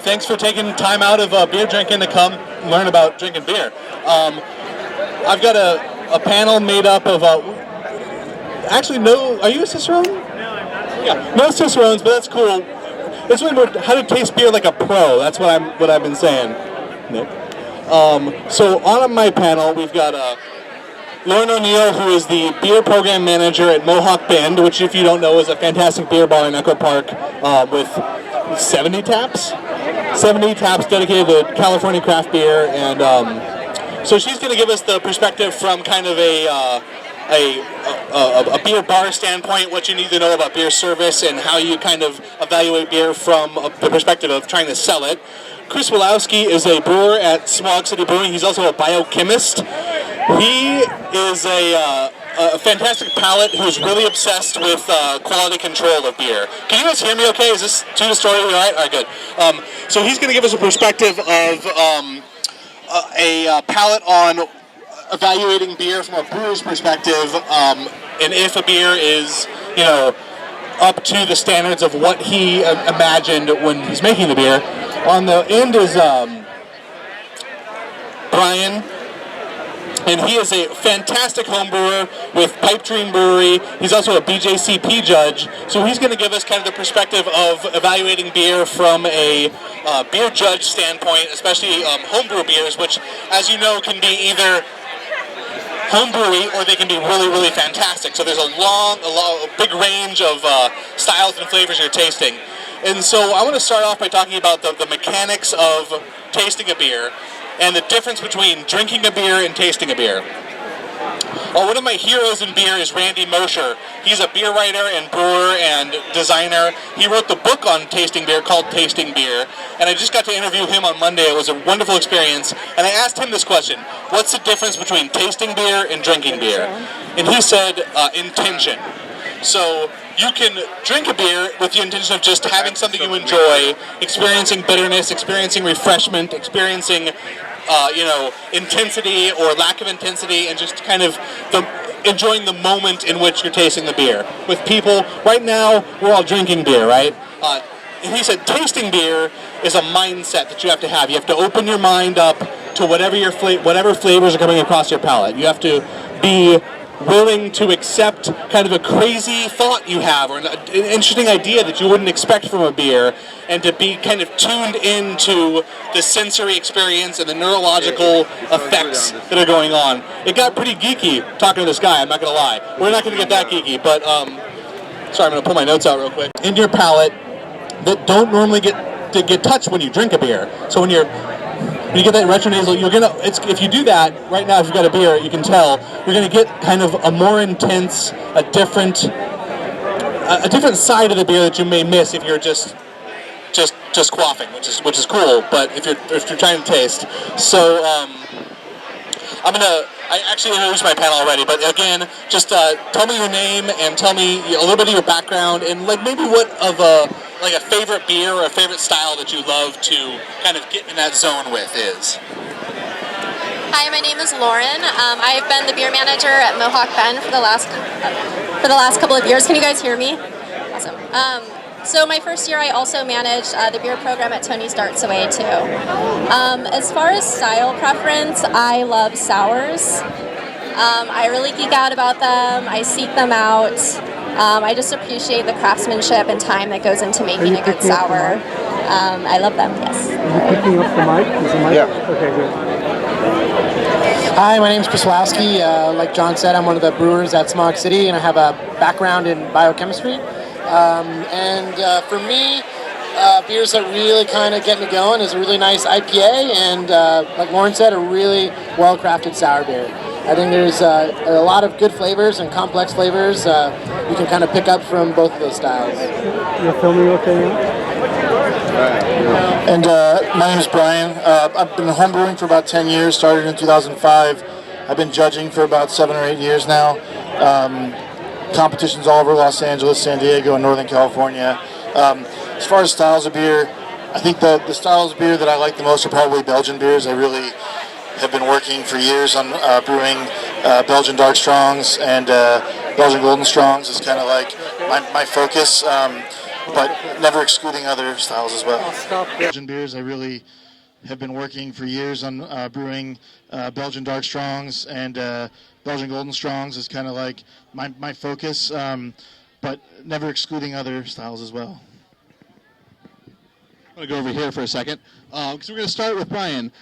Thanks for taking time out of beer drinking to come learn about drinking beer. I've got a panel made up of, actually no, are you a Cicerone? No, I'm not. Yeah, no Cicerones, but that's cool. It's really more how to taste beer like a pro. That's what I've been saying. Nick. So on my panel, we've got Lauren O'Neill, who is the beer program manager at Mohawk Bend, which, if you don't know, is a fantastic beer bar in Echo Park with 70 taps. 70 taps dedicated to California craft beer, and so she's going to give us the perspective from kind of a beer bar standpoint, what you need to know about beer service and how you kind of evaluate beer from the perspective of trying to sell it. Chris Walowski is a brewer at Smog City Brewing. He's also a biochemist. He is a fantastic palate who's really obsessed with quality control of beer. Can you guys hear me okay? Is this to the story? All right? All right, good. So he's going to give us a perspective of a palate on evaluating beer from a brewer's perspective, and if a beer is, up to the standards of what he imagined when he's making the beer. On the end is Brian, and he is a fantastic home brewer with Pipe Dream Brewery. He's also a BJCP judge, so he's going to give us kind of the perspective of evaluating beer from a beer judge standpoint, especially homebrew beers, which, as you know, can be either homebrewy or they can be really, really fantastic. So there's a big range of styles and flavors you're tasting. And so I want to start off by talking about the mechanics of tasting a beer and the difference between drinking a beer and tasting a beer. One of my heroes in beer is Randy Mosher. He's a beer writer and brewer and designer. He wrote the book on tasting beer called Tasting Beer, and I just got to interview him on Monday. It was a wonderful experience, and I asked him this question: what's the difference between tasting beer and drinking beer? And he said, intention. So you can drink a beer with the intention of just having something you enjoy, experiencing bitterness, experiencing refreshment, experiencing intensity or lack of intensity, and just kind of enjoying the moment in which you're tasting the beer. With people, right now, we're all drinking beer, right? And he said tasting beer is a mindset that you have to have. You have to open your mind up to whatever flavors are coming across your palate. You have to be willing to accept kind of a crazy thought you have or an interesting idea that you wouldn't expect from a beer, and to be kind of tuned into the sensory experience and the neurological effects that are going on. It got pretty geeky talking to this guy, I'm not going to lie. We're not going to get that geeky, but sorry, I'm going to pull my notes out real quick. In your palate that don't normally get touched when you drink a beer. So when you get that retronasal, if you do that right now, if you've got a beer, you can tell you're going to get kind of a more intense, a different side of the beer that you may miss if you're just quaffing, which is cool. But if you're trying to taste, so I actually introduced my panel already, but again, just tell me your name and tell me a little bit of your background and maybe what of a favorite beer or a favorite style that you love to kind of get in that zone with is. Hi, my name is Lauren. I've been the beer manager at Mohawk Bend for the last couple of years. Can you guys hear me? Awesome. So my first year, I also managed the beer program at Tony's Darts Away too. As far as style preference, I love sours. I really geek out about them. I seek them out. I just appreciate the craftsmanship and time that goes into making a good sour. I love them, yes. Are you picking up the mic? Is the mic? Yeah. Okay, good. Hi, my name is Walowski. Like John said, I'm one of the brewers at Smog City, and I have a background in biochemistry. For me, beers that really kind of get me going is a really nice IPA and, like Lauren said, a really well-crafted sour beer. I think there's a lot of good flavors and complex flavors you can kind of pick up from both of those styles. You're filming okay now? And my name is Brian. I've been homebrewing for about 10 years, started in 2005. I've been judging for about 7 or 8 years now. Competitions all over Los Angeles, San Diego, and Northern California. As far as styles of beer, I think the styles of beer that I like the most are probably Belgian beers. I really have been working for years on brewing Belgian Dark Strongs and Belgian Golden Strongs is kind of like my focus. but never excluding other styles as well. Stop. Belgian beers, I really have been working for years on brewing Belgian Dark Strongs and Belgian Golden Strongs is kind of like my focus, but never excluding other styles as well. I'm going to go over here for a second, because we're going to start with Brian.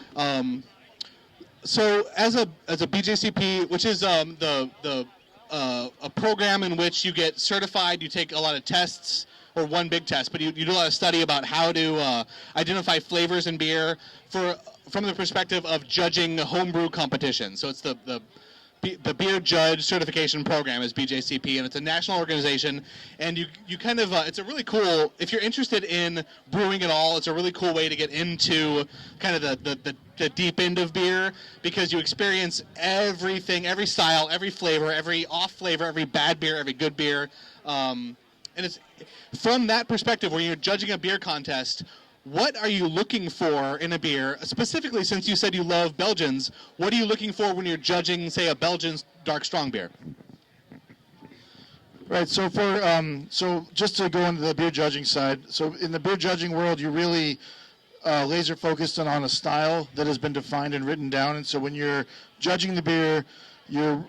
So as a BJCP, which is a program in which you get certified, you take a lot of tests, or one big test, but you do a lot of study about how to identify flavors in beer from the perspective of judging homebrew competition. So it's the Beer Judge Certification Program is BJCP, and it's a national organization, and you kind of, it's a really cool, if you're interested in brewing at all, it's a really cool way to get into kind of the deep end of beer, because you experience everything, every style, every flavor, every off flavor, every bad beer, every good beer, and it's from that perspective, when you're judging a beer contest, what are you looking for in a beer? Specifically, since you said you love Belgians, what are you looking for when you're judging, say, a Belgian dark strong beer? Right. So so just to go into the beer judging side, so in the beer judging world, you're really laser focused on a style that has been defined and written down. And so when you're judging the beer, you're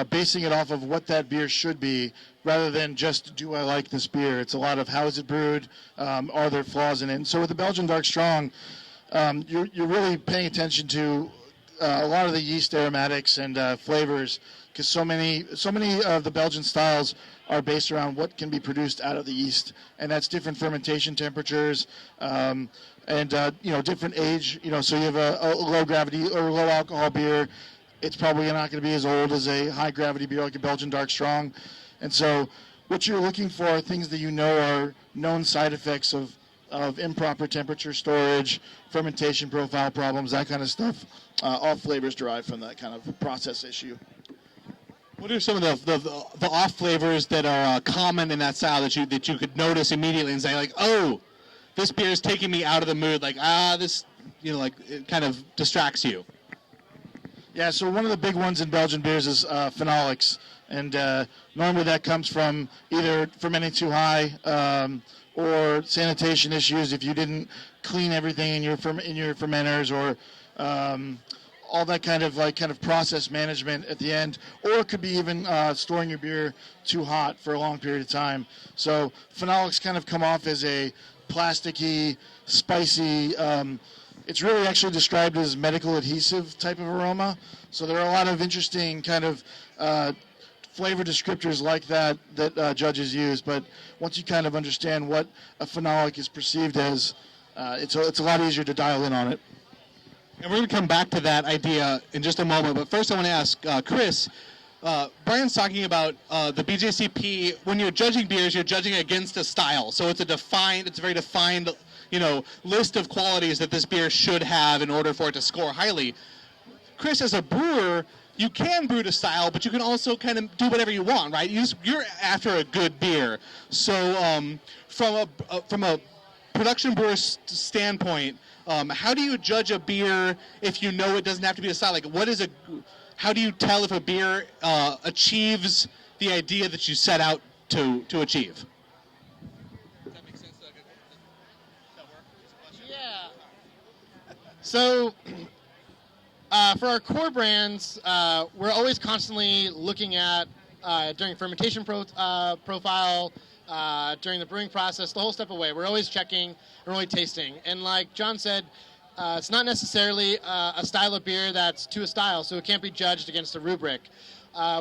basing it off of what that beer should be, rather than just, do I like this beer? It's a lot of, how is it brewed? Are there flaws in it? And so with the Belgian Dark Strong, you're really paying attention to a lot of the yeast aromatics and flavors, because so many of the Belgian styles are based around what can be produced out of the yeast, and that's different fermentation temperatures, and different age. So you have a low gravity or low alcohol beer. It's probably not going to be as old as a high gravity beer like a Belgian Dark Strong. And so what you're looking for are things that you know are known side effects of improper temperature storage, fermentation profile problems, that kind of stuff. All flavors derive from that kind of process issue. What are some of the off flavors that are common in that style that you could notice immediately and say, like, oh, this beer is taking me out of the mood, like, this, it kind of distracts you? Yeah, so one of the big ones in Belgian beers is phenolics, and normally that comes from either fermenting too high or sanitation issues if you didn't clean everything in your fermenters, or all that kind of process management at the end, or it could be even storing your beer too hot for a long period of time. So phenolics kind of come off as a plasticky, spicy. It's really actually described as medical adhesive type of aroma. So there are a lot of interesting kind of flavor descriptors like that judges use. But once you kind of understand what a phenolic is perceived as, it's a lot easier to dial in on it. And we're going to come back to that idea in just a moment. But first I want to ask Chris, Brian's talking about the BJCP. When you're judging beers, you're judging against a style. So it's a very defined list of qualities that this beer should have in order for it to score highly. Chris, as a brewer, you can brew to style, but you can also kind of do whatever you want, right? You're after a good beer. So from a production brewer standpoint, how do you judge a beer if you know it doesn't have to be a style? Like, how do you tell if a beer achieves the idea that you set out to achieve? So for our core brands, we're always constantly looking at, during fermentation profile, during the brewing process, the whole step away. We're always checking, we're always tasting. And like John said, it's not necessarily a style of beer that's to a style, so it can't be judged against a rubric.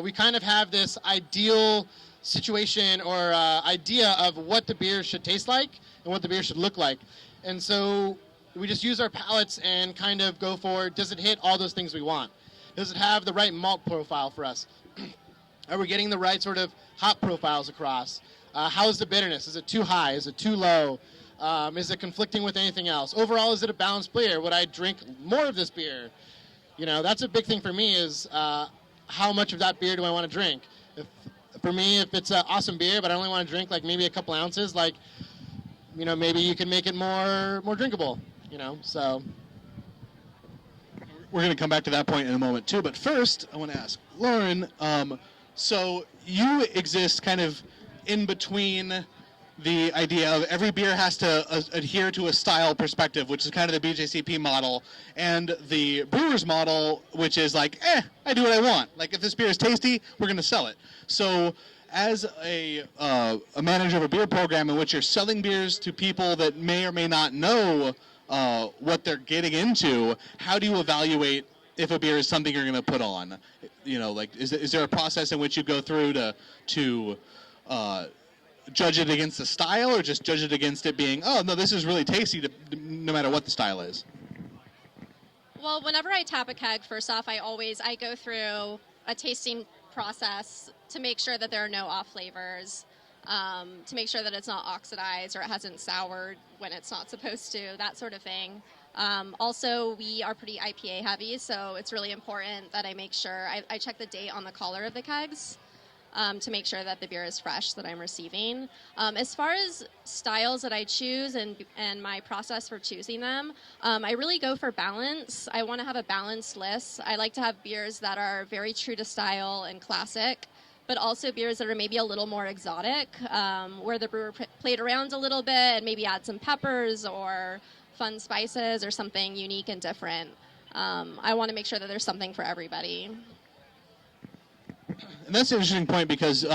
We kind of have this ideal situation or idea of what the beer should taste like and what the beer should look like. And so we just use our palates and kind of go for, does it hit all those things we want? Does it have the right malt profile for us? Are we getting the right sort of hop profiles across? How is the bitterness? Is it too high? Is it too low? Is it conflicting with anything else? Overall, is it a balanced beer? Would I drink more of this beer? That's a big thing for me is how much of that beer do I want to drink? For me, if it's an awesome beer, but I only want to drink like maybe a couple ounces, maybe you can make it more drinkable. So we're going to come back to that point in a moment too, but first I want to ask Lauren, so you exist kind of in between the idea of every beer has to adhere to a style perspective, which is kind of the BJCP model, and the brewer's model, which is like, I do what I want. Like, if this beer is tasty, we're going to sell it. So as a manager of a beer program in which you're selling beers to people that may or may not know what they're getting into, how do you evaluate if a beer is something you're going to put on? You know, like, is there a process in which you go through to judge it against the style, or just judge it against it being, oh, no, this is really tasty no matter what the style is? Well, whenever I tap a keg, first off, I go through a tasting process to make sure that there are no off flavors, to make sure that it's not oxidized or it hasn't soured when it's not supposed to, that sort of thing. Also, we are pretty IPA heavy, so it's really important that I make sure I check the date on the collar of the kegs to make sure that the beer is fresh that I'm receiving. As far as styles that I choose and my process for choosing them, I really go for balance. I want to have a balanced list. I like to have beers that are very true to style and classic, but also beers that are maybe a little more exotic, where the brewer played around a little bit and maybe add some peppers or fun spices or something unique and different. I want to make sure that there's something for everybody. And that's an interesting point, because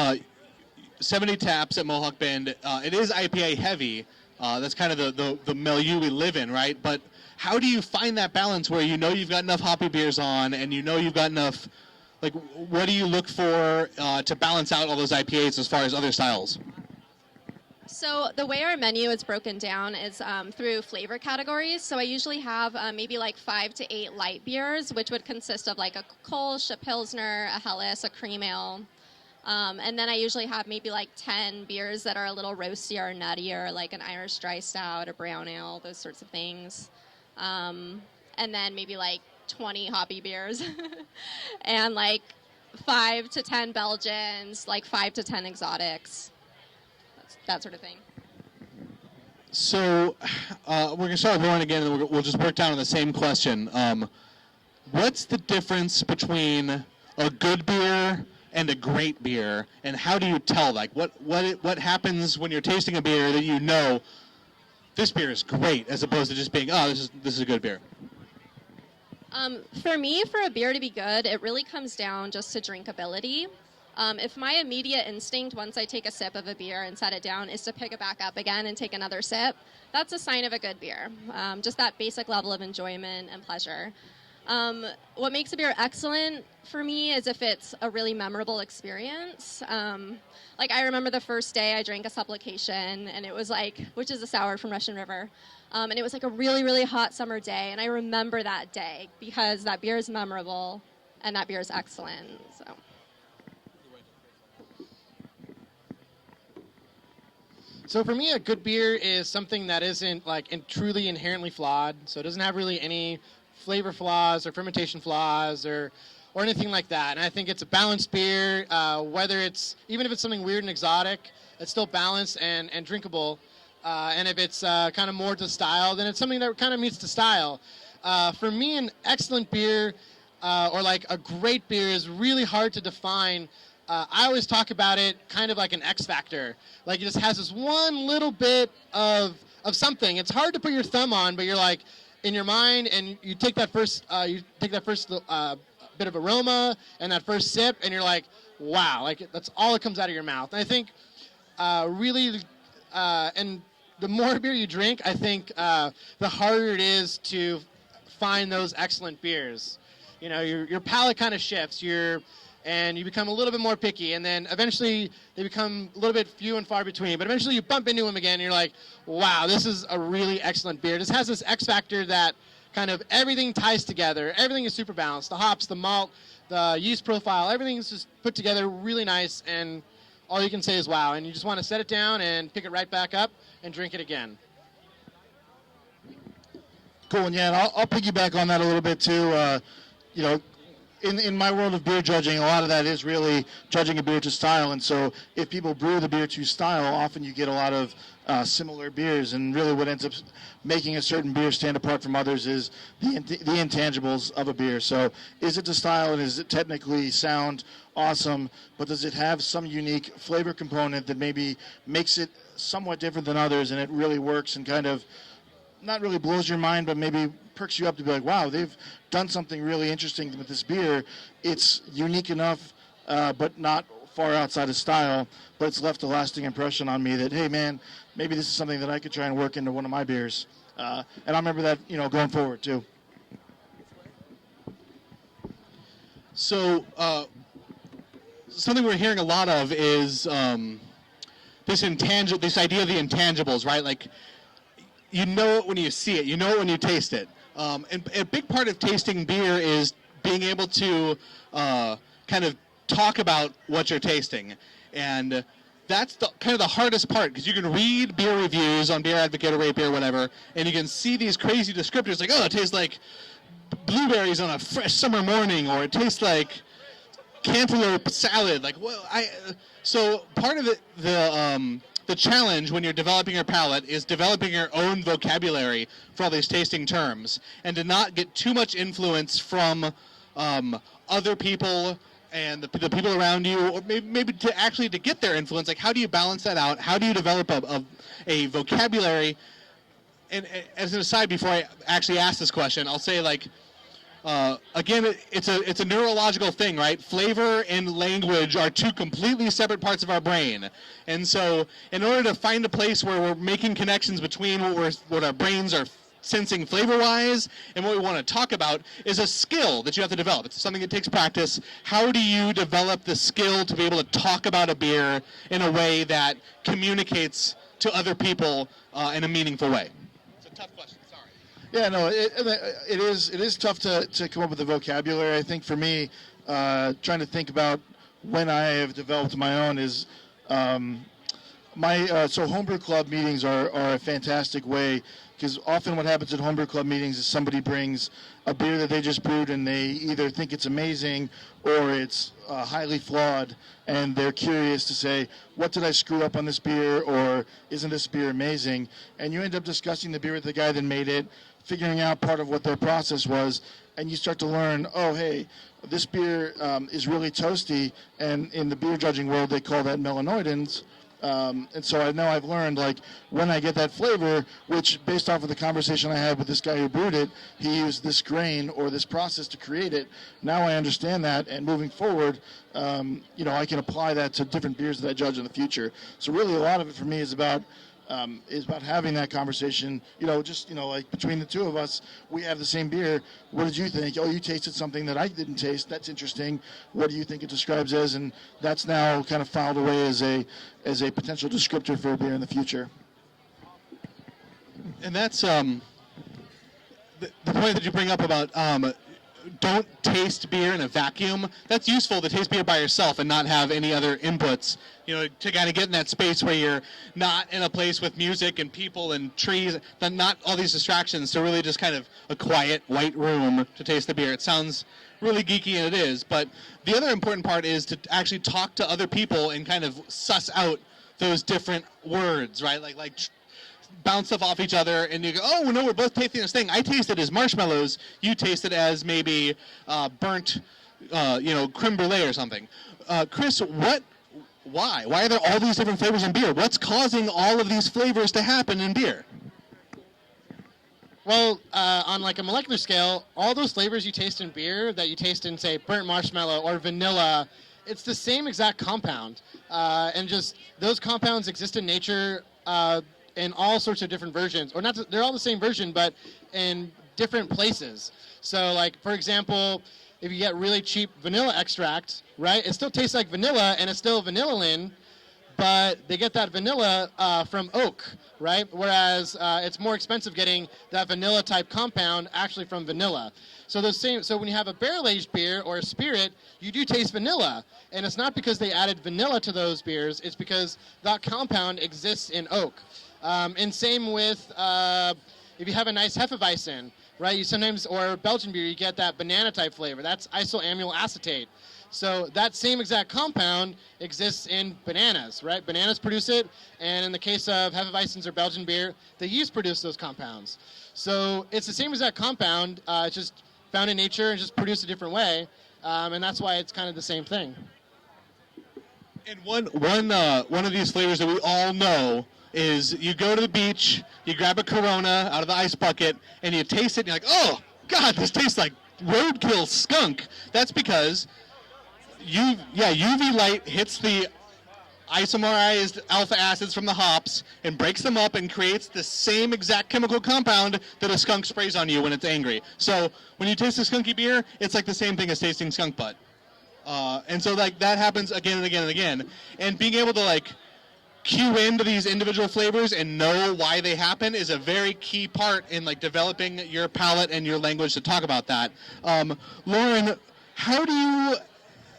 70 Taps at Mohawk Bend, it is IPA heavy. That's kind of the milieu we live in, right? But how do you find that balance where you know you've got enough hoppy beers on, and you know you've got enough, like, what do you look for to balance out all those IPAs as far as other styles? So the way our menu is broken down is through flavor categories. So I usually have maybe like 5 to 8 light beers, which would consist of like a Kolsch, a Pilsner, a Helles, a cream ale. And then I usually have maybe like 10 beers that are a little roastier or nuttier, like an Irish dry stout, a brown ale, those sorts of things. And then maybe like 20 hoppy beers and like 5 to 10 Belgians, like 5 to 10 exotics. That sort of thing. So we're going to start with Lauren again, and we'll just work down on the same question. What's the difference between a good beer and a great beer, and how do you tell? Like, what happens when you're tasting a beer that you know this beer is great, as opposed to just being, oh, this is a good beer? For me, for a beer to be good, it really comes down just to drinkability. If my immediate instinct once I take a sip of a beer and set it down is to pick it back up again and take another sip, that's a sign of a good beer. Just that basic level of enjoyment and pleasure. What makes a beer excellent for me is if it's a really memorable experience. Like, I remember the first day I drank a supplication, and it was like, which is a sour from Russian River. And it was like a really, really hot summer day, and I remember that day because that beer is memorable and that beer is excellent. So for me, a good beer is something that isn't like truly inherently flawed. So it doesn't have really any flavor flaws or fermentation flaws or anything like that. And I think it's a balanced beer, whether it's, even if it's something weird and exotic, it's still balanced and drinkable. And if it's kind of more to style, then it's something that kind of meets the style. For me, an excellent beer or like a great beer is really hard to define. I always talk about it kind of like an X factor. Like, it just has this one little bit of something. It's hard to put your thumb on, but you're like in your mind, and you take that first bit of aroma and that first sip, and you're like, wow, like that's all that comes out of your mouth. And I think really, and the more beer you drink, I think the harder it is to find those excellent beers. You know, your palate kind of shifts. And you become a little bit more picky, and then eventually they become a little bit few and far between. But eventually you bump into them again, and you're like, wow, this is a really excellent beer. This has this X factor that kind of everything ties together. Everything is super balanced. The hops, the malt, the yeast profile, everything is just put together really nice, and all you can say is wow. And you just want to set it down and pick it right back up and drink it again. Cool, and yeah, and I'll piggyback on that a little bit too. You know, in my world of beer judging, a lot of that is really judging a beer to style. And so if people brew the beer to style, often you get a lot of similar beers. And really what ends up making a certain beer stand apart from others is the intangibles of a beer. So is it to style, and is it technically sound awesome, but does it have some unique flavor component that maybe makes it somewhat different than others, and it really works and kind of not really blows your mind, but maybe perks you up to be like, wow, they've done something really interesting with this beer. It's unique enough, but not far outside of style, but it's left a lasting impression on me that, hey, man, maybe this is something that I could try and work into one of my beers. And I remember that, going forward, too. So, something we're hearing a lot of is this idea of the intangibles, right? Like, you know it when you see it, you know it when you taste it. And a big part of tasting beer is being able to kind of talk about what you're tasting. And that's kind of the hardest part, because you can read beer reviews on Beer Advocate or Rate Beer or whatever, and you can see these crazy descriptors like, oh, it tastes like blueberries on a fresh summer morning, or it tastes like cantaloupe salad. Like, well, so part of the challenge when you're developing your palate is developing your own vocabulary for all these tasting terms, and to not get too much influence from other people and the people around you, or maybe to get their influence. Like, how do you balance that out? How do you develop a vocabulary? And as an aside, before I actually ask this question, I'll say, like, again, it's a neurological thing, right? Flavor and language are two completely separate parts of our brain. And so in order to find a place where we're making connections between what our brains are sensing flavor-wise and what we want to talk about is a skill that you have to develop. It's something that takes practice. How do you develop the skill to be able to talk about a beer in a way that communicates to other people in a meaningful way? It's a tough question. Yeah, no, it is tough to come up with the vocabulary. I think for me, trying to think about when I have developed my own is so homebrew club meetings are a fantastic way, because often what happens at homebrew club meetings is somebody brings a beer that they just brewed and they either think it's amazing or it's highly flawed, and they're curious to say, what did I screw up on this beer, or isn't this beer amazing? And you end up discussing the beer with the guy that made it, figuring out part of what their process was, and you start to learn, oh, hey, this beer is really toasty, and in the beer judging world they call that melanoidins. And so I know I've learned, like, when I get that flavor, which based off of the conversation I had with this guy who brewed it, he used this grain or this process to create it. Now I understand that, and moving forward, I can apply that to different beers that I judge in the future. So really a lot of it for me is about having that conversation, like between the two of us, we have the same beer. What did you think? Oh, you tasted something that I didn't taste. That's interesting. What do you think it describes as? And that's now kind of filed away as a potential descriptor for a beer in the future. And that's the point that you bring up about don't taste beer in a vacuum. That's useful to taste beer by yourself and not have any other inputs, to kind of get in that space where you're not in a place with music and people and trees, then not all these distractions, to really just kind of a quiet white room to taste the beer. It sounds really geeky, and it is, but the other important part is to actually talk to other people and kind of suss out those different words, right? Like bounce stuff off each other, and you go, oh, no, we're both tasting this thing. I taste it as marshmallows. You taste it as maybe burnt, creme brulee or something. Chris, why? Why are there all these different flavors in beer? What's causing all of these flavors to happen in beer? Well, on like a molecular scale, all those flavors you taste in beer that you taste in, say, burnt marshmallow or vanilla, it's the same exact compound. And just those compounds exist in nature in all sorts of different versions, or not, they're all the same version, but in different places. So, like, for example, if you get really cheap vanilla extract, right, it still tastes like vanilla, and it's still vanillin, but they get that vanilla from oak, right? Whereas it's more expensive getting that vanilla type compound actually from vanilla. So when you have a barrel-aged beer or a spirit, you do taste vanilla, and it's not because they added vanilla to those beers, it's because that compound exists in oak. And same with if you have a nice Hefeweizen, right? You sometimes, or Belgian beer, you get that banana type flavor. That's isoamyl acetate. So that same exact compound exists in bananas, right? Bananas produce it, and in the case of Hefeweizens or Belgian beer, the yeast produce those compounds. So it's the same exact compound, it's just found in nature and just produced a different way, and that's why it's kind of the same thing. And one of these flavors that we all know is you go to the beach, you grab a Corona out of the ice bucket, and you taste it, and you're like, oh, God, this tastes like roadkill skunk. That's because UV light hits the isomerized alpha acids from the hops and breaks them up and creates the same exact chemical compound that a skunk sprays on you when it's angry. So when you taste a skunky beer, it's like the same thing as tasting skunk butt. And so like that happens again and again and again. And being able to like cue into these individual flavors and know why they happen is a very key part in like developing your palate and your language to talk about that. Lauren, how do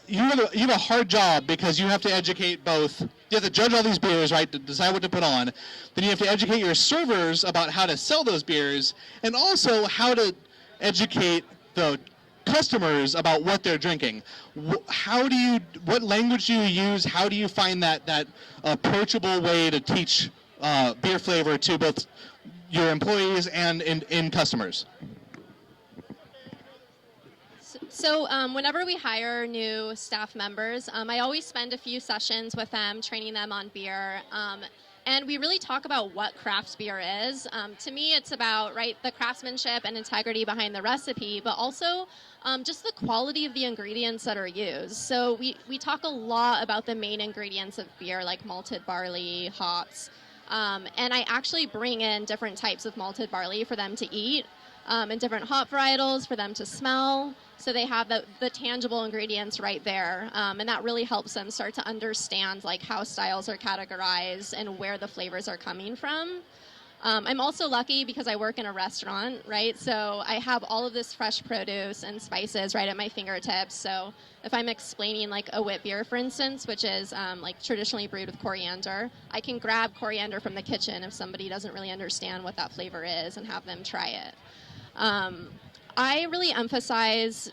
you have a hard job because you have to educate both. You have to judge all these beers, right, to decide what to put on. Then you have to educate your servers about how to sell those beers and also how to educate the customers about what they're drinking. What language do you use? How do you find that approachable way to teach beer flavor to both your employees and in customers? So whenever we hire new staff members, I always spend a few sessions with them, training them on beer. And we really talk about what craft beer is. To me, it's about the craftsmanship and integrity behind the recipe, but also just the quality of the ingredients that are used. So we talk a lot about the main ingredients of beer, like malted barley, hops. And I actually bring in different types of malted barley for them to eat, and different hop varietals for them to smell. So they have the tangible ingredients right there, and that really helps them start to understand how styles are categorized and where the flavors are coming from. I'm also lucky because I work in a restaurant, right? So I have all of this fresh produce and spices right at my fingertips. So if I'm explaining a wit beer, for instance, which is traditionally brewed with coriander, I can grab coriander from the kitchen if somebody doesn't really understand what that flavor is and have them try it. I really emphasize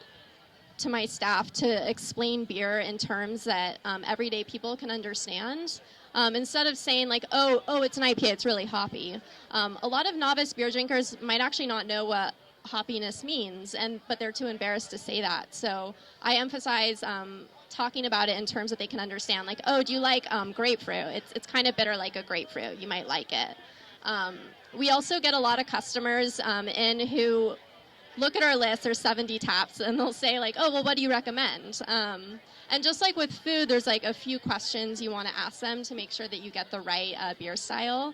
to my staff to explain beer in terms that everyday people can understand. Instead of saying oh, it's an IPA, it's really hoppy. A lot of novice beer drinkers might actually not know what hoppiness means, but they're too embarrassed to say that. So I emphasize talking about it in terms that they can understand. Oh, do you like grapefruit? It's kind of bitter like a grapefruit. You might like it. We also get a lot of customers in who look at our list, there's 70 taps, and they'll say oh, well, what do you recommend? And just like with food, there's a few questions you want to ask them to make sure that you get the right beer style.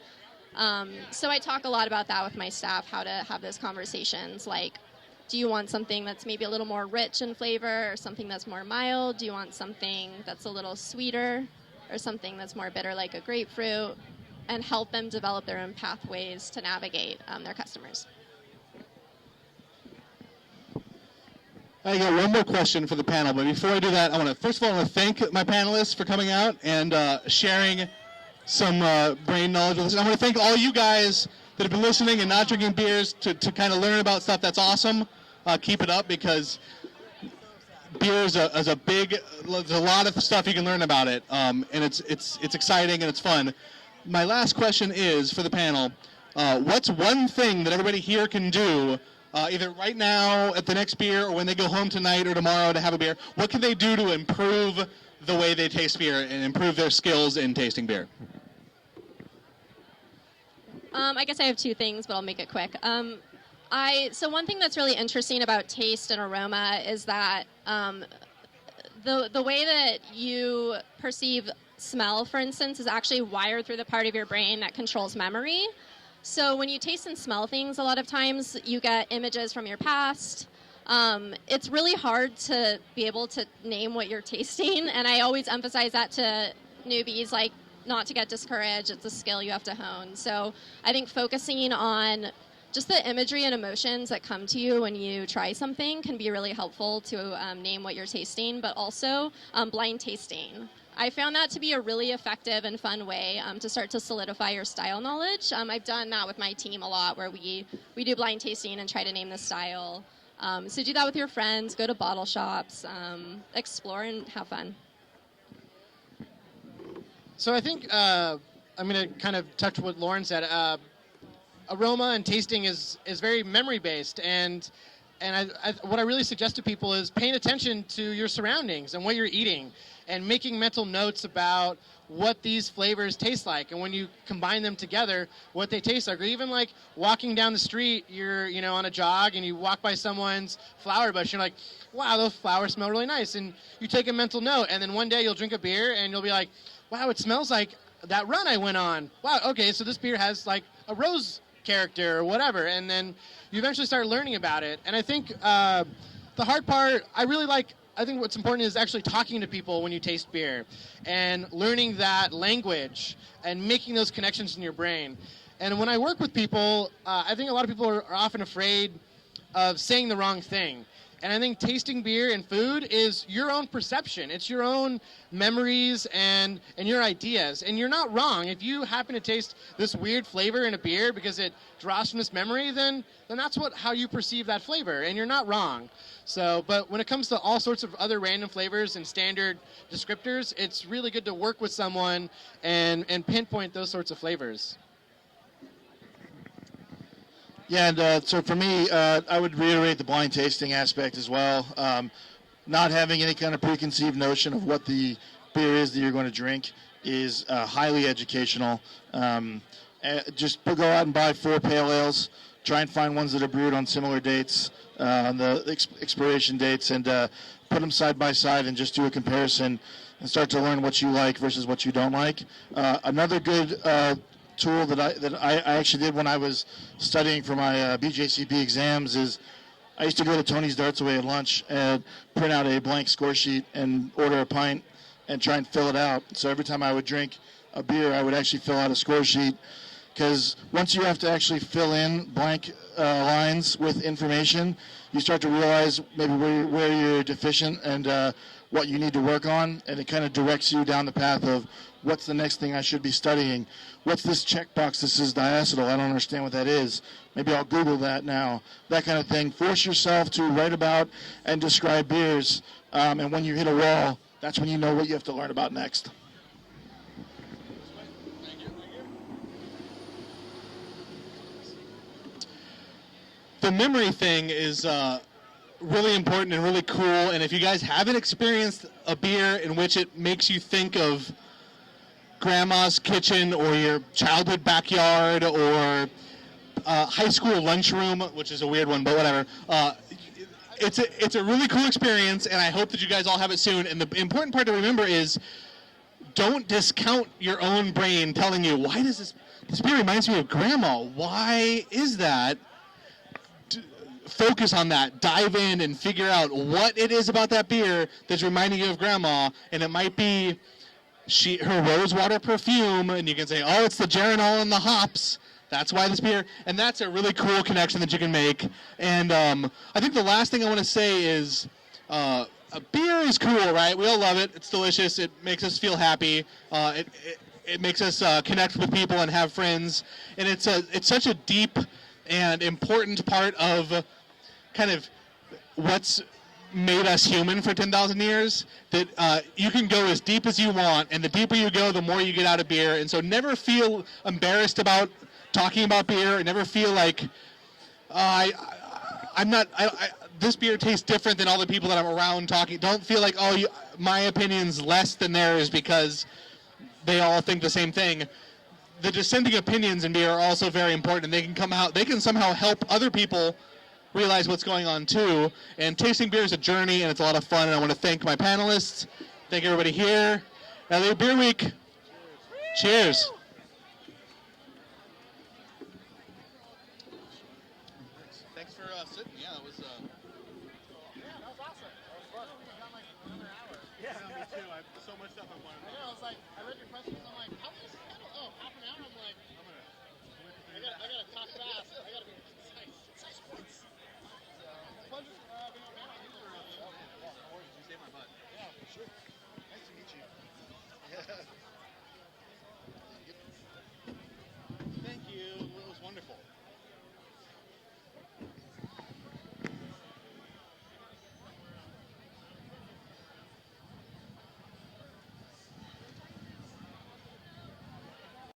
So I talk a lot about that with my staff, how to have those conversations. Do you want something that's maybe a little more rich in flavor or something that's more mild? Do you want something that's a little sweeter or something that's more bitter like a grapefruit? And help them develop their own pathways to navigate their customers. I got one more question for the panel, but before I do that, I want to thank my panelists for coming out and sharing some brain knowledge with us. And I want to thank all you guys that have been listening and not drinking beers to kind of learn about stuff that's awesome. Keep it up, because beer is there's a lot of stuff you can learn about it, and it's exciting and it's fun. My last question is for the panel: what's one thing that everybody here can do, either right now at the next beer or when they go home tonight or tomorrow to have a beer? What can they do to improve the way they taste beer and improve their skills in tasting beer? I guess I have two things, but I'll make it quick. So one thing that's really interesting about taste and aroma is that the way that you perceive smell, for instance, is actually wired through the part of your brain that controls memory. So when you taste and smell things, a lot of times you get images from your past. It's really hard to be able to name what you're tasting, and I always emphasize that to newbies, not to get discouraged. It's a skill you have to hone. So I think focusing on just the imagery and emotions that come to you when you try something can be really helpful to name what you're tasting, but also blind tasting. I found that to be a really effective and fun way to start to solidify your style knowledge. I've done that with my team a lot, where we do blind tasting and try to name the style. So do that with your friends, go to bottle shops, explore and have fun. So I think I'm going to kind of touch what Lauren said. Aroma and tasting is very memory based, and what I really suggest to people is paying attention to your surroundings and what you're eating, and making mental notes about what these flavors taste like, and when you combine them together, what they taste like. Or even like walking down the street, you're on a jog and you walk by someone's flower bush, you're like, wow, those flowers smell really nice, and you take a mental note, and then one day you'll drink a beer and you'll be like, wow, it smells like that run I went on. Wow, okay, so this beer has like a rose character or whatever, and then you eventually start learning about it. And I think the hard part, I think what's important is actually talking to people when you taste beer and learning that language and making those connections in your brain. And when I work with people, I think a lot of people are often afraid of saying the wrong thing. And I think tasting beer and food is your own perception. It's your own memories and your ideas. And you're not wrong. If you happen to taste this weird flavor in a beer because it draws from this memory, then that's how you perceive that flavor. And you're not wrong. So, but when it comes to all sorts of other random flavors and standard descriptors, it's really good to work with someone and pinpoint those sorts of flavors. Yeah, and so for me, I would reiterate the blind tasting aspect as well. Not having any kind of preconceived notion of what the beer is that you're going to drink is highly educational. Just go out and buy 4 pale ales. Try and find ones that are brewed on similar dates, on the expiration dates, and put them side by side and just do a comparison and start to learn what you like versus what you don't like. Another good tool that I actually did when I was studying for my BJCP exams is I used to go to Tony's Darts Away at lunch and print out a blank score sheet and order a pint and try and fill it out. So every time I would drink a beer, I would actually fill out a score sheet, because once you have to actually fill in blank lines with information, you start to realize maybe where you're deficient and what you need to work on, and it kind of directs you down the path of what's the next thing I should be studying. What's this checkbox that says diacetyl? I don't understand what that is. Maybe I'll Google that now. That kind of thing. Force yourself to write about and describe beers, and when you hit a wall, that's when you know what you have to learn about next. The memory thing is really important and really cool, and if you guys haven't experienced a beer in which it makes you think of grandma's kitchen or your childhood backyard or high school lunchroom, which is a weird one, but whatever, it's a really cool experience, and I hope that you guys all have it soon. And the important part to remember is don't discount your own brain telling you, why does this beer reminds me of grandma? Why is that? Focus on that. Dive in and figure out what it is about that beer that's reminding you of grandma, and it might be her rosewater perfume, and you can say, oh, it's the geranol and the hops. That's why this beer, and that's a really cool connection that you can make. And I think the last thing I want to say is a beer is cool, right? We all love it. It's delicious. It makes us feel happy. It makes us connect with people and have friends. And it's such a deep and important part of kind of what's made us human for 10,000 years, that you can go as deep as you want, and the deeper you go, the more you get out of beer. And so never feel embarrassed about talking about beer, and never feel like this beer tastes different than all the people that I'm around talking. Don't feel like, my opinion's less than theirs because they all think the same thing. The dissenting opinions in beer are also very important. They can somehow help other people realize what's going on too. And tasting beer is a journey, and it's a lot of fun. And I want to thank my panelists, thank everybody here. LA Beer Week. Cheers. Thanks for sitting. Yeah, that was. Yeah, that was awesome. That was fun. We got like another hour. Yeah, me too. I have so much stuff I want to know. I know. I was like, I read your questions. I'm like, how many?